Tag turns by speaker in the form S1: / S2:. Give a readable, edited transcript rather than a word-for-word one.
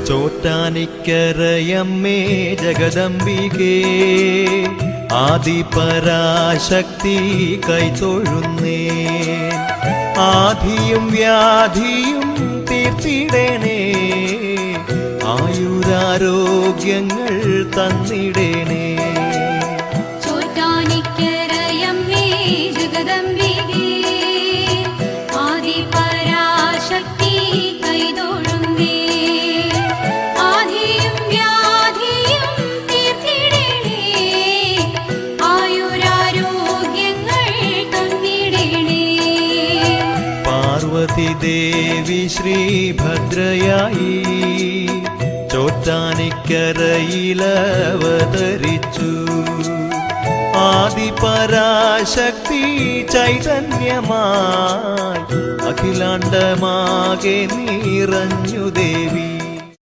S1: ചോറ്റാനിക്കരയമ്മേ ജഗദംബികേ ആദിപരാശക്തി കൈതൊഴുന്നേ ആധിയും വ്യാധിയും തീർത്തിടണേ ആയുരാരോഗ്യങ്ങൾ തന്നിടണേ
S2: ചോറ്റാനിക്കരയമ്മേ ജഗദംബികേ ആദിപരാശക്തി കൈതൊഴുന്നേ ആധിയും വ്യാധിയും തീർത്തിടണേ ആയുരാരോഗ്യങ്ങൾ തന്നിടണേ
S1: പാർവതി ദേവി ശ്രീഭദ്രയായി ചോറ്റാനിക്കരയിലവതരിച്ചു ആദിപരാശക്തി ചൈതന്യമായി അഖിലാണ്ടമാകെ നിറഞ്ഞു ദേവി